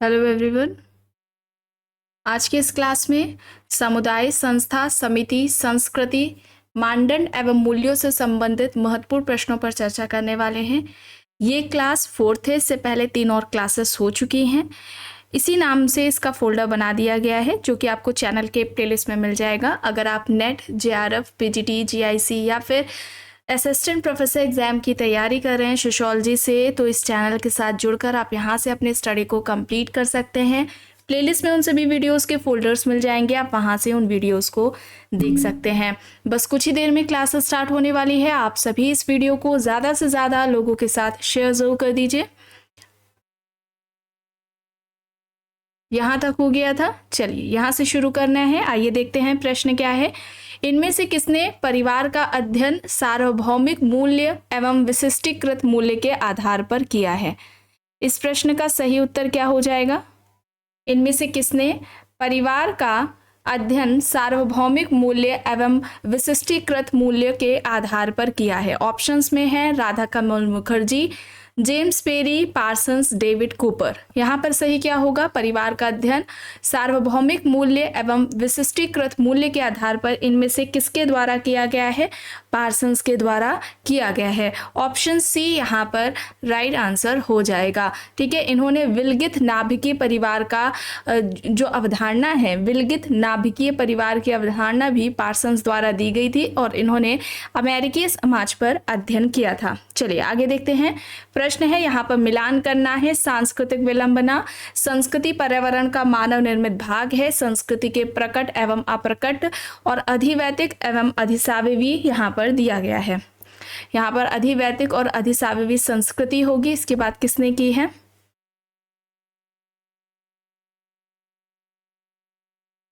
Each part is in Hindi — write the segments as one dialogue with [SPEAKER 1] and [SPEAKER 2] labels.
[SPEAKER 1] Hello everyone. आज के इस क्लास में समुदाय, संस्था, समिति, संस्कृति, मानदंड एवं मूल्यों से संबंधित महत्वपूर्ण प्रश्नों पर चर्चा करने वाले हैं। ये क्लास 4th है। इससे पहले 3 और क्लासेस हो चुकी हैं। इसी नाम से इसका फोल्डर बना दिया गया है जो कि आपको चैनल के प्लेलिस्ट में मिल जाएगा। अगर आप नेट, जेआरएफ, पीजीटी, जीआईसी या फिर असिस्टेंट प्रोफेसर एग्जाम की तैयारी कर रहे हैं सोशियोलॉजी से, तो इस चैनल के साथ जुड़कर आप यहाँ से अपने स्टडी को कंप्लीट कर सकते हैं। प्लेलिस्ट में उन सभी वीडियोस के फोल्डर्स मिल जाएंगे, आप वहाँ से उन वीडियोस को देख सकते हैं। बस कुछ ही देर में क्लास स्टार्ट होने वाली है। आप सभी इस वीडियो को ज़्यादा से ज़्यादा लोगों के साथ शेयर ज़रूर कर दीजिए। यहाँ तक हो गया था। चलिए यहाँ से शुरू करना है। आइए देखते हैं प्रश्न क्या है। इनमें से किसने परिवार का अध्ययन सार्वभौमिक मूल्य एवं विशिष्टीकृत मूल्य के आधार पर किया है? इस प्रश्न का सही उत्तर क्या हो जाएगा? इनमें से किसने परिवार का अध्ययन सार्वभौमिक मूल्य एवं विशिष्टीकृत मूल्य के आधार पर किया है? ऑप्शंस में है Radha Kamal Mukherjee, James Perry, Parsons, David Cooper. यहाँ पर सही क्या होगा? परिवार का अध्ययन सार्वभौमिक मूल्य एवं विशिष्टीकृत मूल्य के आधार पर इनमें से किसके द्वारा किया गया है? पार्सन्स के द्वारा किया गया है। ऑप्शन सी यहाँ पर राइट आंसर हो जाएगा। ठीक है, इन्होंने विलगित नाभिकीय परिवार का जो अवधारणा है, विलगित नाभिकीय परिवार की अवधारणा भी पार्सन्स द्वारा दी गई थी और इन्होंने अमेरिकी समाज पर अध्ययन किया था। चलिए आगे देखते हैं। प्रश्न है, यहाँ पर मिलान करना है। सांस्कृतिक विलंबना संस्कृति पर्यावरण का मानव निर्मित भाग है। संस्कृति के प्रकट एवं अप्रकट और अधिवैतिक एवं अधिसावयवी यहाँ पर दिया गया है। यहाँ पर अधिवैतिक और अधिसावयवी संस्कृति होगी। इसकी बात किसने की है?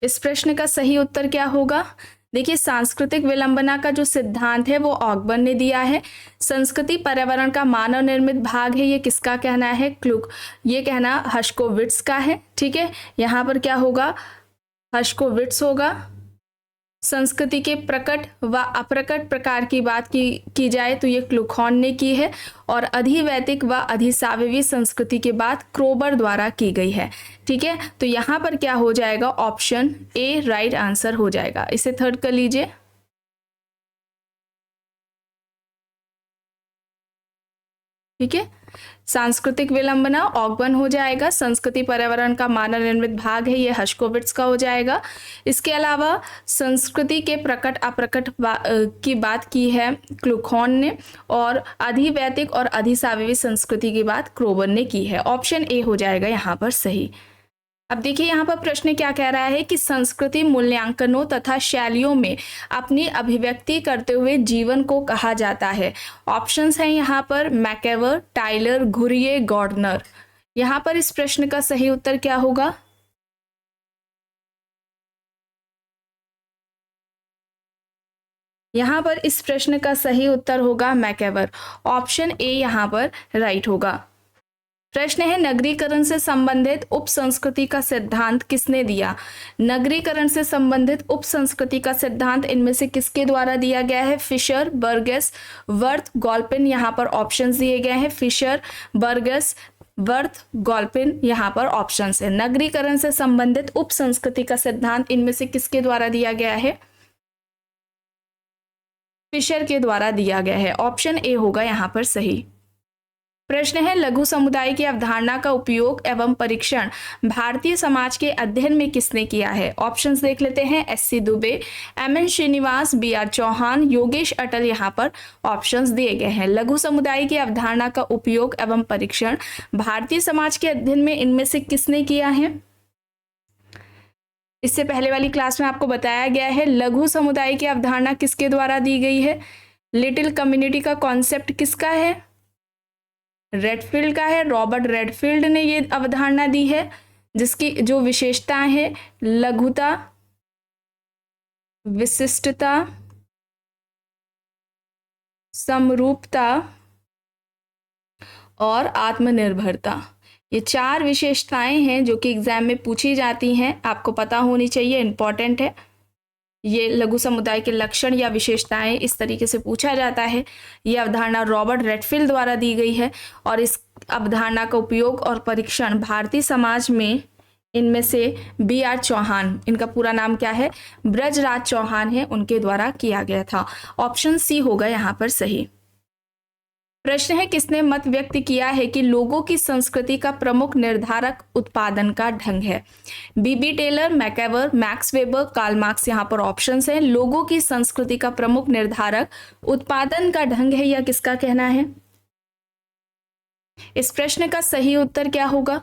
[SPEAKER 1] इस प्रश्न का सही उत्तर क्या होगा? देखिए, सांस्कृतिक विलंबना का जो सिद्धांत है वो ऑगबर्न ने दिया है। संस्कृति पर्यावरण का मानव निर्मित भाग है, ये किसका कहना है? क्लुक, ये कहना हर्शकोविट्स का है। ठीक है, यहाँ पर क्या होगा? हर्शकोविट्स होगा। संस्कृति के प्रकट व अप्रकट प्रकार की बात की जाए तो ये क्लुखॉन ने की है और अधिवैतिक व अधिसावयवी संस्कृति की बात क्रोबर द्वारा की गई है। ठीक है, तो यहाँ पर क्या हो जाएगा? ऑप्शन ए राइट आंसर हो जाएगा। इसे थर्ड कर लीजिए। ठीक है, सांस्कृतिक विलंबना ऑगबर्न हो जाएगा। संस्कृति पर्यावरण का मानव निर्मित भाग है, ये हर्शकोविट्स का हो जाएगा। इसके अलावा संस्कृति के प्रकट अप्रकट की बात की है क्लुखॉन ने और अधिवैतिक और अधिसावयवी संस्कृति की बात क्रोबर ने की है। ऑप्शन ए हो जाएगा यहाँ पर सही। अब देखिए यहाँ पर प्रश्न क्या कह रहा है कि संस्कृति मूल्यांकनों तथा शैलियों में अपनी अभिव्यक्ति करते हुए जीवन को कहा जाता है। ऑप्शंस हैं यहाँ पर मैकेवर, टाइलर, घुरिये, गॉर्डनर। यहाँ पर इस प्रश्न का सही उत्तर क्या होगा? यहाँ पर इस प्रश्न का सही उत्तर होगा मैकेवर। ऑप्शन ए यहाँ पर राइट होगा। प्रश्न है, नगरीकरण से संबंधित उप संस्कृति का सिद्धांत किसने दिया? नगरीकरण से संबंधित उप संस्कृति का सिद्धांत इनमें से किसके द्वारा दिया गया है? Fisher, Burgess, Worth, Galpin. यहाँ पर ऑप्शंस दिए गए हैं। फिशर, बर्गस, वर्थ, गॉल्पिन यहाँ पर ऑप्शंस है। नगरीकरण से संबंधित उप संस्कृति का सिद्धांत इनमें से किसके द्वारा दिया गया है? फिशर के द्वारा दिया गया है। ऑप्शन ए होगा यहाँ पर सही। प्रश्न है, लघु समुदाय की अवधारणा का उपयोग एवं परीक्षण भारतीय समाज के अध्ययन में किसने किया है? ऑप्शंस देख लेते हैं। S C. Dube, M N. Srinivas, B R. Chauhan, Yogesh Atal यहाँ पर ऑप्शंस दिए गए हैं। लघु समुदाय की अवधारणा का उपयोग एवं परीक्षण भारतीय समाज के अध्ययन में इनमें से किसने किया है? इससे पहले वाली क्लास में आपको बताया गया है लघु समुदाय की अवधारणा किसके द्वारा दी गई है। लिटिल कम्युनिटी का कॉन्सेप्ट किसका है? रेडफील्ड का है। रॉबर्ट रेडफील्ड ने ये अवधारणा दी है, जिसकी जो विशेषताएं हैं लघुता, विशिष्टता, समरूपता और आत्मनिर्भरता। ये 4 विशेषताएं हैं जो कि एग्जाम में पूछी जाती हैं, आपको पता होनी चाहिए, इंपॉर्टेंट है। ये लघु समुदाय के लक्षण या विशेषताएं इस तरीके से पूछा जाता है। ये अवधारणा रॉबर्ट रेडफील्ड द्वारा दी गई है और इस अवधारणा का उपयोग और परीक्षण भारतीय समाज में इनमें से B.R. चौहान, इनका पूरा नाम क्या है, ब्रजराज चौहान है, उनके द्वारा किया गया था। ऑप्शन सी होगा यहाँ पर सही। प्रश्न है किसने मत व्यक्त किया है कि लोगों की संस्कृति का प्रमुख निर्धारक उत्पादन का ढंग है? B.B. Taylor, MacIver, Max Weber, Karl Marx यहाँ पर ऑप्शंस हैं। लोगों की संस्कृति का प्रमुख निर्धारक उत्पादन का ढंग है, यह किसका कहना है? इस प्रश्न का सही उत्तर क्या होगा?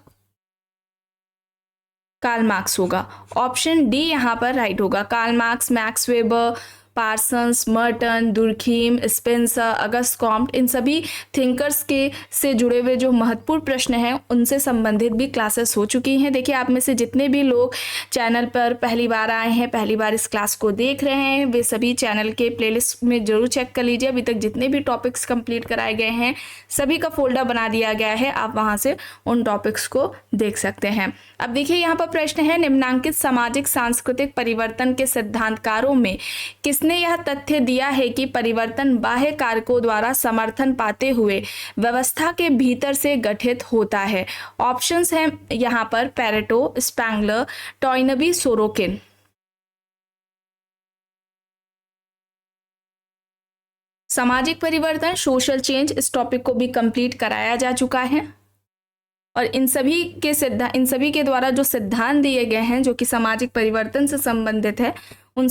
[SPEAKER 1] कार्ल मार्क्स होगा। ऑप्शन डी यहाँ पर राइट होगा। Karl Marx, Max Weber, Parsons, Merton, Durkheim, Spencer, Auguste Comte, इन सभी थिंकर्स के से जुड़े हुए जो महत्वपूर्ण प्रश्न हैं उनसे संबंधित भी क्लासेस हो चुकी हैं। देखिए, आप में से जितने भी लोग चैनल पर पहली बार आए हैं, पहली बार इस क्लास को देख रहे हैं, वे सभी चैनल के प्लेलिस्ट में जरूर चेक कर लीजिए। अभी तक जितने भी टॉपिक्स कंप्लीट कराए गए हैं सभी का फोल्डर बना दिया गया है, आप वहाँ से उन टॉपिक्स को देख सकते हैं। अब देखिए, यहाँ पर प्रश्न है, निम्नांकित सामाजिक सांस्कृतिक परिवर्तन के सिद्धांतकारों में किसने यह तथ्य दिया है कि परिवर्तन बाह्य कारकों द्वारा समर्थन पाते हुए व्यवस्था के भीतर से गठित होता है? ऑप्शंस हैं यहाँ पर पेरेटो, स्पैंगलर, टॉयनबी, सोरोकिन। सामाजिक परिवर्तन, सोशल चेंज, इस टॉपिक को भी कंप्लीट कराया जा चुका है और इन सभी के द्वारा जो सिद्धांत दिए गए हैं जो कि सामाजिक परिवर्तन से संबंधित है, उन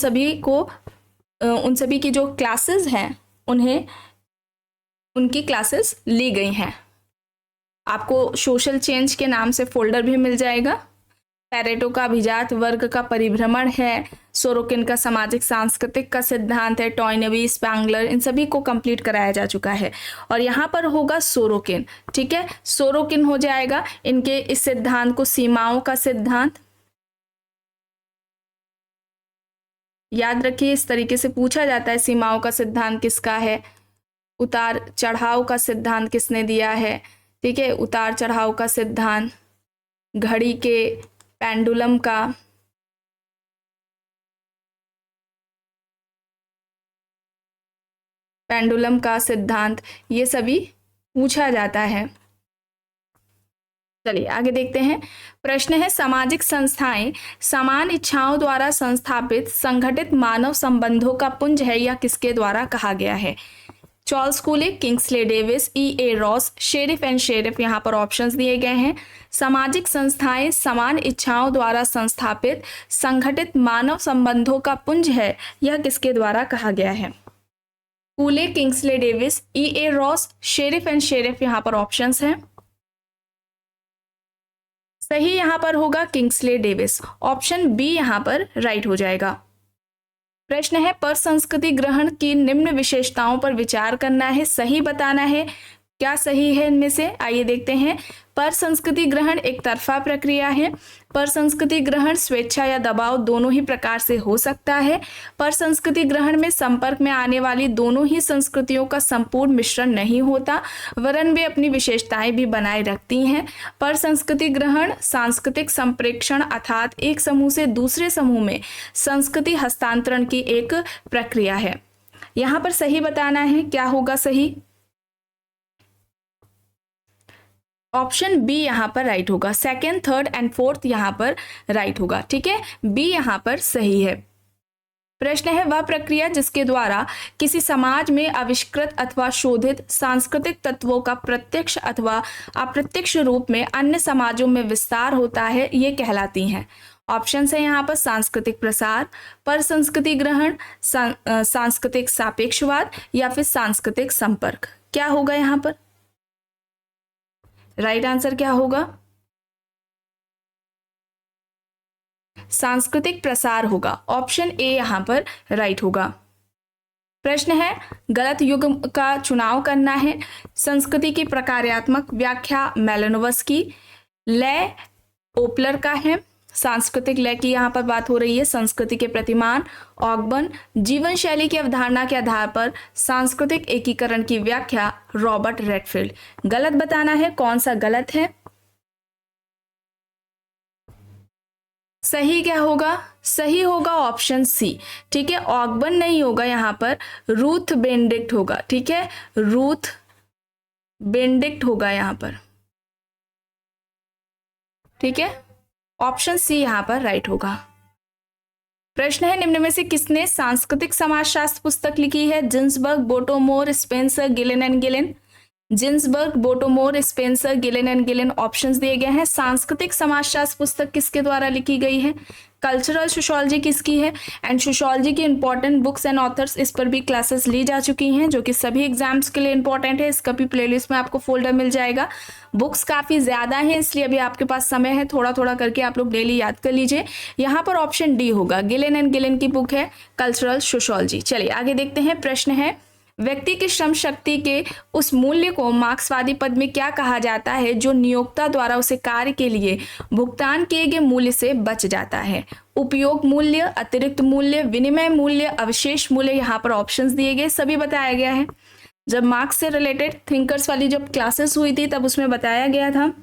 [SPEAKER 1] सभी की जो क्लासेस हैं उनकी क्लासेस ली गई हैं। आपको सोशल चेंज के नाम से फोल्डर भी मिल जाएगा। पेरेटो का अभिजात वर्ग का परिभ्रमण है, सोरोकिन का सामाजिक सांस्कृतिक का सिद्धांत है, टॉयनबी, स्पैंगलर, इन सभी को कंप्लीट कराया जा चुका है। और यहाँ पर होगा सोरोकिन। ठीक है, सोरोकिन हो जाएगा। इनके इस सिद्धांत को सीमाओं का सिद्धांत याद रखिए, इस तरीके से पूछा जाता है। सीमाओं का सिद्धांत किसका है? उतार चढ़ाव का सिद्धांत किसने दिया है? ठीक है, उतार चढ़ाव का सिद्धांत, घड़ी के पेंडुलम का सिद्धांत, ये सभी पूछा जाता है। चलिए आगे देखते हैं। प्रश्न है, सामाजिक संस्थाएं समान इच्छाओं द्वारा संस्थापित संगठित मानव संबंधों का पुंज है, या किसके द्वारा कहा गया है? Charles कूले, Kingsley Davis, E.A. Ross, Sherif and Sherif, यहाँ पर ऑप्शंस दिए गए हैं। सामाजिक संस्थाएं समान इच्छाओं द्वारा संस्थापित संगठित मानव संबंधों का पुंज है, यह किसके द्वारा कहा गया है? Cooley, Kingsley Davis, E.A. Ross, Sherif and Sherif, यहाँ पर ऑप्शंस हैं। सही यहाँ पर होगा किंग्सले डेविस। ऑप्शन बी यहाँ पर राइट हो जाएगा। प्रश्न है, पर संस्कृति ग्रहण की निम्न विशेषताओं पर विचार करना है, सही बताना है। क्या सही है इनमें से? आइए देखते हैं। पर संस्कृति ग्रहण एक तरफा प्रक्रिया है। पर संस्कृति ग्रहण स्वेच्छा या दबाव दोनों ही प्रकार से हो सकता है। पर संस्कृति ग्रहण में संपर्क में आने वाली दोनों ही संस्कृतियों का संपूर्ण मिश्रण नहीं होता, वरन वे अपनी विशेषताएं भी बनाए रखती हैं। पर संस्कृति ग्रहण सांस्कृतिक संप्रेक्षण अर्थात एक समूह से दूसरे समूह में संस्कृति हस्तांतरण की एक प्रक्रिया है। यहाँ पर सही बताना है, क्या होगा सही? ऑप्शन बी यहाँ पर राइट होगा। सेकेंड, थर्ड एंड फोर्थ यहाँ पर राइट होगा। ठीक है, बी यहाँ पर सही है। प्रश्न है, वह प्रक्रिया जिसके द्वारा किसी समाज में आविष्कृत अथवा शोधित सांस्कृतिक तत्वों का प्रत्यक्ष अथवा अप्रत्यक्ष रूप में अन्य समाजों में विस्तार होता है, ये कहलाती हैं। ऑप्शन है यहाँ पर सांस्कृतिक प्रसार, पर संस्कृति ग्रहण, सांस्कृतिक सापेक्षवाद या फिर सांस्कृतिक संपर्क। क्या होगा यहाँ पर? राइट आंसर क्या होगा? सांस्कृतिक प्रसार होगा। ऑप्शन ए यहां पर राइट होगा। प्रश्न है, गलत युग का चुनाव करना है। संस्कृति की प्रकार्यात्मक व्याख्या मेलानोव्स्की, लय ओपलर का है। सांस्कृतिक लय की यहाँ पर बात हो रही है। संस्कृति के प्रतिमान ऑगबर्न, जीवन शैली की अवधारणा के आधार पर सांस्कृतिक एकीकरण की व्याख्या रॉबर्ट रेडफील्ड। गलत बताना है, कौन सा गलत है? सही क्या होगा? सही होगा ऑप्शन सी। ठीक है, ऑगबर्न नहीं होगा यहाँ पर, रूथ बेनेडिक्ट होगा। ठीक है, रूथ बेनेडिक्ट होगा यहाँ पर। ठीक है, ऑप्शन सी यहाँ पर राइट होगा। प्रश्न है, निम्न में से किसने सांस्कृतिक समाजशास्त्र पुस्तक लिखी है? Ginsberg, Bottomore, Spencer, Gillen and Gillen. Ginsberg, Bottomore, Spencer, Gillen and Gillen options दिए गए हैं। सांस्कृतिक समाजशास्त्र पुस्तक किसके द्वारा लिखी गई है? कल्चरल सोशियोलॉजी किसकी है? एंड सोशियोलॉजी की इंपॉर्टेंट बुक्स एंड ऑथर्स, इस पर भी क्लासेस ली जा चुकी हैं जो कि सभी एग्जाम्स के लिए इंपॉर्टेंट है। इसका भी प्लेलिस्ट में आपको फोल्डर मिल जाएगा। बुक्स काफ़ी ज़्यादा हैं, इसलिए अभी आपके पास समय है, थोड़ा थोड़ा करके आप लोग डेली याद कर लीजिए। यहाँ पर ऑप्शन डी होगा, गिलेन एंड गिलेन की बुक है कल्चरल सोशियोलॉजी। चलिए आगे देखते हैं। प्रश्न है, व्यक्ति की श्रम शक्ति के उस मूल्य को मार्क्सवादी पद में क्या कहा जाता है जो नियोक्ता द्वारा उसे कार्य के लिए भुगतान किए गए मूल्य से बच जाता है? उपयोग मूल्य, अतिरिक्त मूल्य, विनिमय मूल्य, अवशेष मूल्य। यहाँ पर ऑप्शंस दिए गए, सभी बताया गया है। जब मार्क्स से रिलेटेड थिंकर्स वाली जब क्लासेस हुई थी तब उसमें बताया गया था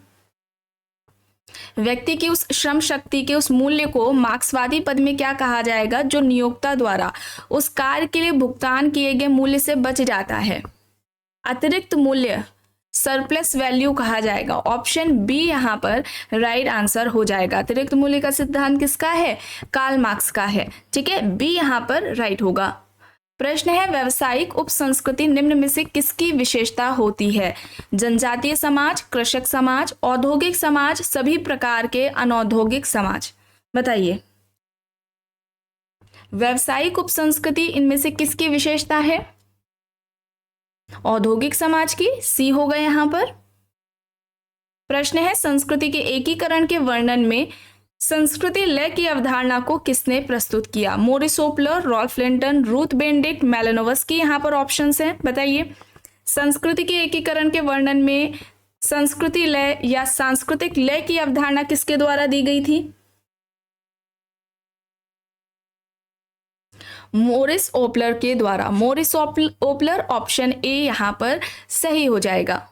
[SPEAKER 1] व्यक्ति की उस श्रम शक्ति के उस मूल्य को मार्क्सवादी पद में क्या कहा जाएगा जो नियोक्ता द्वारा उस कार्य के लिए भुगतान किए गए मूल्य से बच जाता है? अतिरिक्त मूल्य, सरप्लस वैल्यू कहा जाएगा। ऑप्शन बी यहाँ पर राइट आंसर हो जाएगा। अतिरिक्त मूल्य का सिद्धांत किसका है? कार्ल मार्क्स का है। ठीक है, बी यहाँ पर राइट होगा। प्रश्न है, व्यावसायिक उपसंस्कृति निम्न में से किसकी विशेषता होती है? जनजातीय समाज, कृषक समाज, औद्योगिक समाज, सभी प्रकार के अनौद्योगिक समाज। बताइए, व्यावसायिक उपसंस्कृति इनमें से किसकी विशेषता है? औद्योगिक समाज की, सी होगा यहाँ पर। प्रश्न है, संस्कृति के एकीकरण के वर्णन में संस्कृति लय की अवधारणा को किसने प्रस्तुत किया? Morris Opler, Ralph Linton, Ruth Benedict, Malinowski. यहाँ पर ऑप्शंस हैं, बताइए। संस्कृति के एकीकरण के वर्णन में संस्कृति लय या सांस्कृतिक लय की अवधारणा किसके द्वारा दी गई थी? मोरिस ओपलर के द्वारा। मोरिस ओपलर, ऑप्शन ए यहाँ पर सही हो जाएगा।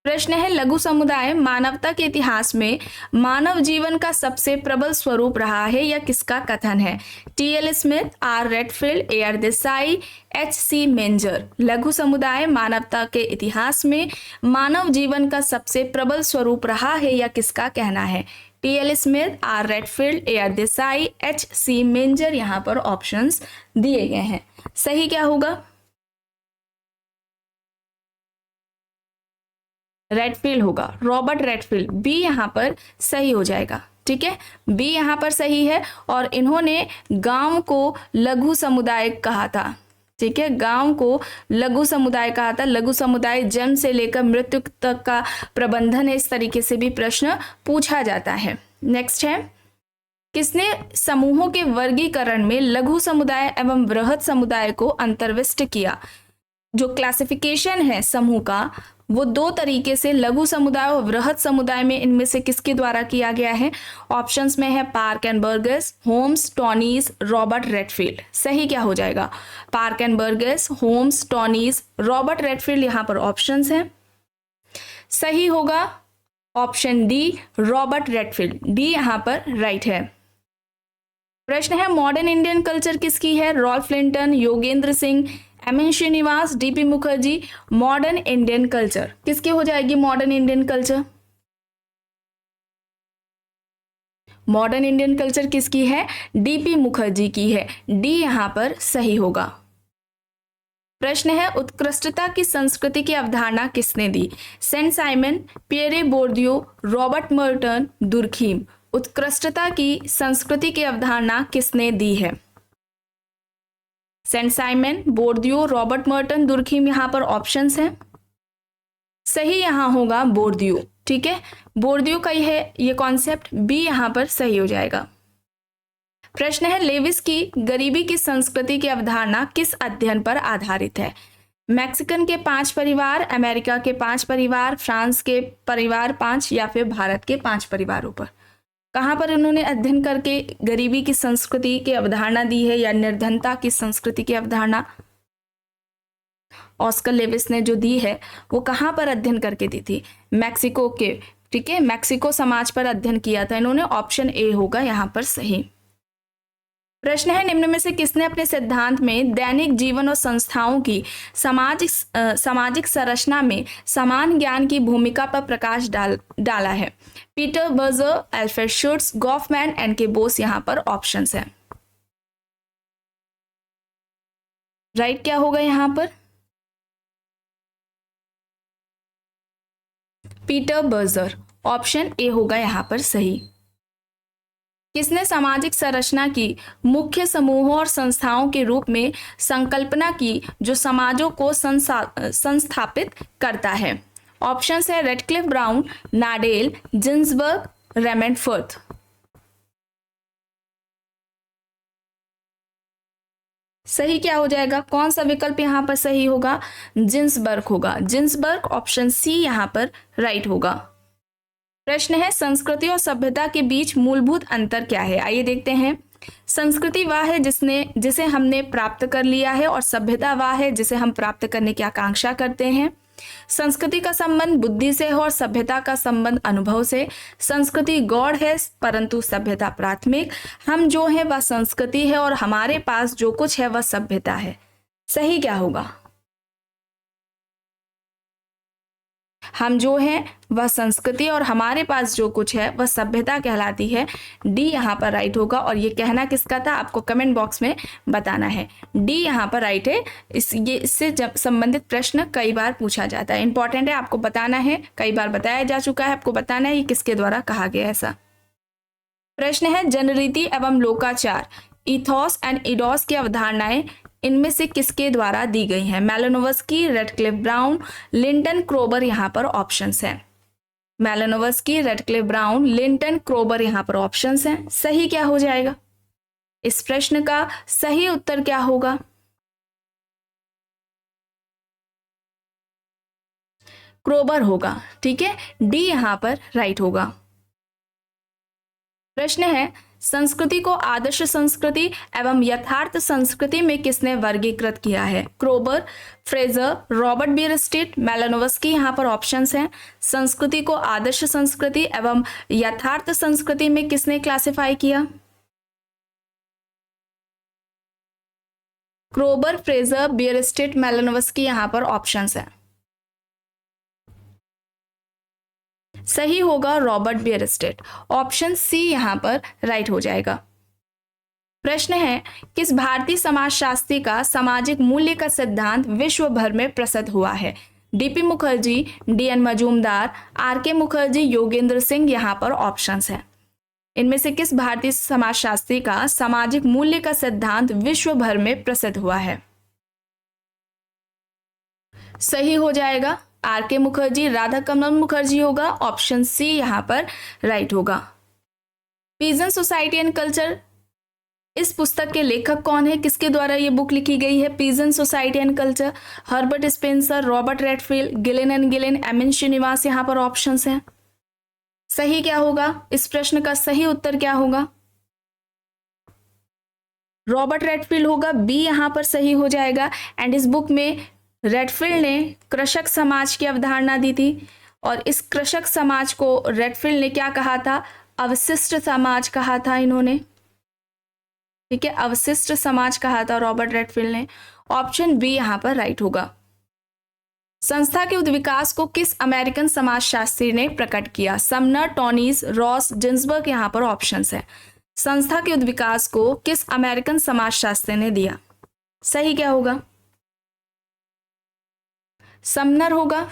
[SPEAKER 1] प्रश्न है, लघु समुदाय मानवता के इतिहास में मानव जीवन का सबसे प्रबल स्वरूप रहा है, यह किसका कथन है? T L. Smith, R. Redfield, A. R. Desai, H C. Menger. लघु समुदाय मानवता के इतिहास में मानव जीवन का सबसे प्रबल स्वरूप रहा है, यह किसका कहना है? T L. Smith, R. Redfield, A. R. Desai, H C. Menger. यहाँ पर ऑप्शंस दिए गए हैं। सही क्या होगा? रेडफील्ड होगा, रॉबर्ट रेडफील्ड। बी यहाँ पर सही हो जाएगा। ठीक है, बी यहाँ पर सही है। और इन्होंने गांव को लघु समुदाय कहा था। ठीक है, गांव को लघु समुदाय कहा था। लघु समुदाय जन्म से लेकर मृत्यु तक का प्रबंधन है, इस तरीके से भी प्रश्न पूछा जाता है। नेक्स्ट है, किसने समूहों के वर्गीकरण में लघु समुदाय एवं बृहद समुदाय को अंतर्विष्ट किया? जो क्लासिफिकेशन है समूह का वो दो तरीके से लघु समुदाय और बृहद समुदाय में इनमें से किसके द्वारा किया गया है? ऑप्शंस में है Park and Burgess, Holmes, Tonnies, Robert Redfield. सही क्या हो जाएगा? Park and Burgess, Holmes, Tonnies, Robert Redfield. यहाँ पर ऑप्शंस हैं। सही होगा option D, Robert Redfield. D यहाँ पर राइट है। प्रश्न है, मॉडर्न इंडियन कल्चर किसकी है? Ralph Linton, Yogendra Singh, M N. Srinivas, D P. Mukherjee. Modern Indian culture किसकी हो जाएगी? Modern Indian culture, modern Indian culture किसकी है? डी.पी. मुखर्जी की है। डी यहाँ पर सही होगा। प्रश्न है, उत्कृष्टता की संस्कृति की अवधारणा किसने दी? Saint Simon, Pierre Bourdieu, Robert Merton, Durkheim. उत्कृष्टता की संस्कृति की अवधारणा किसने दी है? Saint Simon, Bourdieu, Robert Merton, Durkheim. यहाँ पर ऑप्शंस हैं। सही यहाँ होगा बोर्दियो। ठीक है, बोर्दियो का है ये कॉन्सेप्ट। बी यहाँ पर सही हो जाएगा। प्रश्न है, लेविस की गरीबी की संस्कृति की अवधारणा किस अध्ययन पर आधारित है? मैक्सिकन के 5 परिवार, अमेरिका के 5 परिवार, फ्रांस के परिवार 5 या फिर भारत के 5 परिवारों पर? कहाँ पर उन्होंने अध्ययन करके गरीबी की संस्कृति की अवधारणा दी है या निर्धनता की संस्कृति की अवधारणा ऑस्कर लेविस ने जो दी है वो कहाँ पर अध्ययन करके दी थी? मैक्सिको के ठीक है, मैक्सिको समाज पर अध्ययन किया था इन्होंने। ऑप्शन ए होगा यहाँ पर सही। प्रश्न है, निम्न में से किसने अपने सिद्धांत में दैनिक जीवन और संस्थाओं की सामाजिक संरचना में समान ज्ञान की भूमिका पर प्रकाश डाला है? Peter Berger, Alfred Schutz, Goffman, N K. Bose यहाँ पर ऑप्शंस हैं। राइट क्या होगा यहाँ पर? पीटर बर्जर, ऑप्शन ए होगा यहाँ पर सही। किसने सामाजिक संरचना की मुख्य समूहों और संस्थाओं के रूप में संकल्पना की जो समाजों को संस्थापित करता है? ऑप्शंस है रेडक्लिफ ब्राउन, नाडेल, जिन्सबर्ग, रेमेंडफर्थ। सही क्या हो जाएगा? कौन सा विकल्प यहाँ पर सही होगा? जिन्सबर्ग होगा। जिन्सबर्ग, ऑप्शन सी यहाँ पर राइट होगा। प्रश्न है, संस्कृति और सभ्यता के बीच मूलभूत अंतर क्या है? आइए देखते हैं। संस्कृति वह है जिसे हमने प्राप्त कर लिया है और सभ्यता वह है जिसे हम प्राप्त करने की आकांक्षा करते हैं। संस्कृति का संबंध बुद्धि से है और सभ्यता का संबंध अनुभव से। संस्कृति गौड़ है परंतु सभ्यता प्राथमिक। हम जो है वह संस्कृति है और हमारे पास जो कुछ है वह सभ्यता है। सही क्या होगा? हम जो है वह संस्कृति और हमारे पास जो कुछ है वह सभ्यता कहलाती है। डी यहाँ पर राइट होगा। और ये कहना किसका था आपको कमेंट बॉक्स में बताना है। डी यहाँ पर राइट है। इससे संबंधित प्रश्न कई बार पूछा जाता है, इंपॉर्टेंट है, आपको बताना है। कई बार बताया जा चुका है, आपको बताना है ये किसके द्वारा कहा गया ऐसा। प्रश्न है, जनरीति एवं लोकाचार, इथॉस एंड इडोस की अवधारणाएं इनमें से किसके द्वारा दी गई हैं? मैलिनोवस्की, रेडक्लिफ ब्राउन, लिंटन क्रोबर यहाँ पर ऑप्शंस हैं। मैलिनोवस्की, रेडक्लिफ ब्राउन, लिंटन क्रोबर यहाँ पर ऑप्शंस हैं। सही क्या हो जाएगा? इस प्रश्न का सही उत्तर क्या होगा? क्रोबर होगा। ठीक है, डी यहाँ पर राइट होगा। प्रश्न है, संस्कृति को आदर्श संस्कृति एवं यथार्थ संस्कृति में किसने वर्गीकृत किया है? क्रोबर, फ्रेजर, रॉबर्ट बियरस्टेट, मैलिनोवस्की यहाँ पर ऑप्शंस हैं। संस्कृति को आदर्श संस्कृति एवं यथार्थ संस्कृति में किसने क्लासिफाई किया? क्रोबर, फ्रेजर, बियरस्टेट, मैलिनोवस्की यहाँ पर ऑप्शंस हैं। सही होगा रॉबर्ट बियरस्टेट। ऑप्शन सी यहाँ पर राइट हो जाएगा। प्रश्न है, किस भारतीय समाजशास्त्री का सामाजिक मूल्य का सिद्धांत विश्व भर में प्रसिद्ध हुआ है? D P Mukherjee, D N Majumdar, R K. Mukherjee, Yogendra Singh यहाँ पर ऑप्शंस हैं। इनमें से किस भारतीय समाजशास्त्री का सामाजिक मूल्य का सिद्धांत विश्व भर में प्रसिद्ध हुआ है? सही हो जाएगा आर.के. मुखर्जी, राधा कमल मुखर्जी होगा। ऑप्शन सी यहाँ पर राइट होगा। पीजन सोसाइटी एंड कल्चर, इस पुस्तक के लेखक कौन है? किसके द्वारा ये बुक लिखी गई है? Peasant society and culture, Herbert Spencer, Robert Redfield, Gillen and Gillen, M N. Srinivas यहाँ पर ऑप्शंस हैं। सही क्या होगा? इस प्रश्न का सही उत्तर क्या होगा? रॉबर्ट रेडफील्ड होगा। बी यहाँ पर सही हो जाएगा। एंड इस बुक में रेडफील्ड ने कृषक समाज की अवधारणा दी थी और इस कृषक समाज को रेडफील्ड ने क्या कहा था? अवशिष्ट समाज कहा था इन्होंने। ठीक है, अवशिष्ट समाज कहा था रॉबर्ट रेडफील्ड ने। ऑप्शन बी यहाँ पर राइट होगा। संस्था के उद्विकास को किस अमेरिकन समाजशास्त्री ने प्रकट किया? समनर, टोनीज, रॉस, जिन्सबर्ग यहाँ पर ऑप्शंस है। संस्था के उद्विकास को किस अमेरिकन समाजशास्त्री ने दिया? सही क्या होगा? समनर होगा।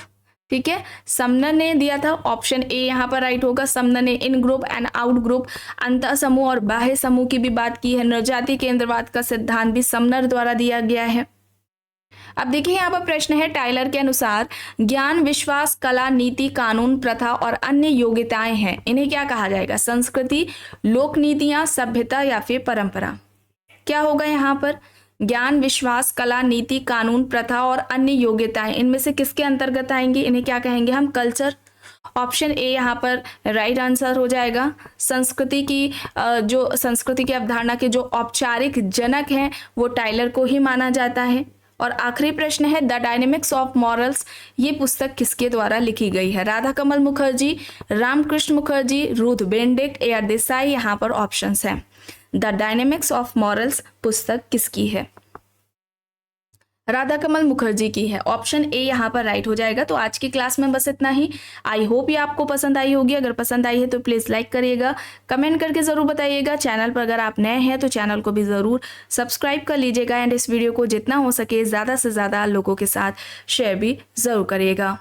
[SPEAKER 1] ठीक है, समनर ने दिया था। ऑप्शन ए यहाँ पर राइट होगा। समनर ने इन ग्रुप एंड आउट ग्रुप, अंतः समूह और बाह्य समूह की भी बात की है। नृजाति केंद्रवाद का सिद्धांत भी समनर द्वारा दिया गया है। अब देखिए यहाँ पर प्रश्न है, टाइलर के अनुसार ज्ञान, विश्वास, कला, नीति, कानून, प्रथा और अन्य योग्यताएं हैं, इन्हें क्या कहा जाएगा? संस्कृति, लोक नीतियां, सभ्यता या फिर परंपरा? क्या होगा यहाँ पर? ज्ञान, विश्वास, कला, नीति, कानून, प्रथा और अन्य योग्यताएं, इनमें से किसके अंतर्गत आएंगे? इन्हें क्या कहेंगे हम? कल्चर। ऑप्शन ए यहाँ पर राइट आंसर हो जाएगा। संस्कृति की अवधारणा के जो औपचारिक जनक हैं वो टाइलर को ही माना जाता है। और आखिरी प्रश्न है, द डायनेमिक्स ऑफ मॉरल्स, ये पुस्तक किसके द्वारा लिखी गई है? Radha Kamal Mukherjee, Ramkrishna Mukherjee, Ruth Benedict, A R Desai. यहाँ पर ऑप्शंस हैं। द डायनेमिक्स ऑफ मॉरल्स पुस्तक किसकी है? राधा कमल मुखर्जी की है। ऑप्शन ए यहाँ पर राइट हो जाएगा। तो आज की क्लास में बस इतना ही। आई होप ये आपको पसंद आई होगी। अगर पसंद आई है तो प्लीज़ लाइक करिएगा, कमेंट करके ज़रूर बताइएगा। चैनल पर अगर आप नए हैं तो चैनल को भी ज़रूर सब्सक्राइब कर लीजिएगा एंड इस वीडियो को जितना हो सके ज़्यादा से ज़्यादा लोगों के साथ शेयर भी ज़रूर करिएगा।